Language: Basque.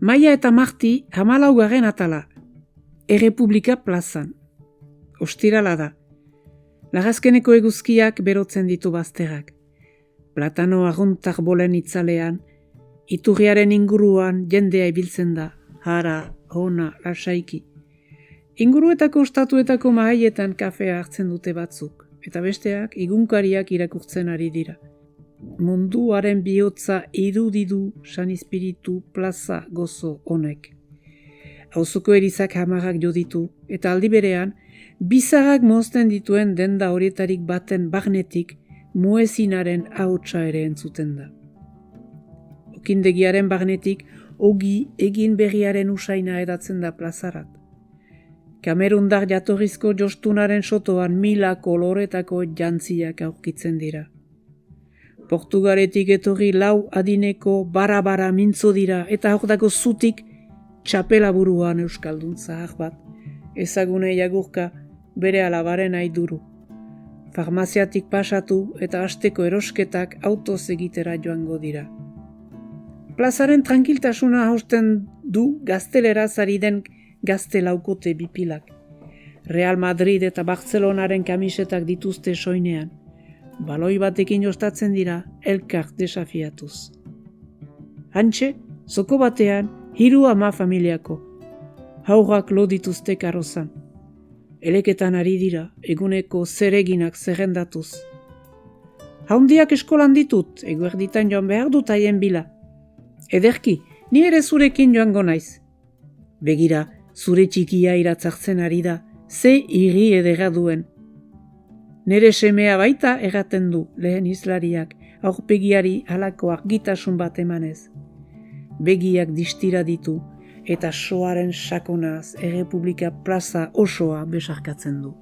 Maia eta Marti 14. atala, Errepublika plazan. Ostirala da. Lagazkeneko eguzkiak berotzen ditu bazterrak. Platano arruntak bolen itzalean, iturriaren inguruan jendea ibiltzen da, hara, hona, lasaiki. Inguruetako ostatuetako mahaietan kafea hartzen dute batzuk, eta besteak igunkariak irakurtzen ari dira. Munduaren bihotza irudidu San Espiritu plaza gozo honek. Auzoko erizak hamarrak jo ditu, eta aldi berean, bizarrak mozten dituen denda horietarik baten barnetik muezinaren ahotsa ere entzuten da. Okindegiaren barnetik ogi egin berriaren usaina edatzen da plazarat. Kamerundar jatorrizko jostunaren sotoan mila koloretako jantziak aurkitzen dira. Portugaretik etorri lau adineko bara-bara mintzo dira eta hordako zutik txapela buruan euskaldun zahar bat, ezagune jagurka bere alabaren aiduru. Farmaziatik pasatu eta asteko erosketak autoz egitera joango dira. Plazaren tranquiltasuna hausten du gazteleraz ari den gazte laukote bipilak. Real Madrid eta Barcelonaren kamisetak dituzte soinean. Baloi batekin jostatzen dira elkar desafiatuz. Hantxe, zoko batean, 3 familiako. Haurrak lo dituzte karrozan. Eleketan ari dira, eguneko zereginak zerrendatuz. Haundiak eskolan ditut, eguerditan joan behar dut haien bila. Ederki, ni ere zurekin joango naiz. Begira, zure txikia iratzartzen ari da, ze irri edera duen. Nere semea baita erraten du lehen izlariak, aurpegiari halako argitasun bat emanez. Begiak distira ditu eta soaren sakonaz Errepublika plaza osoa besarkatzen du.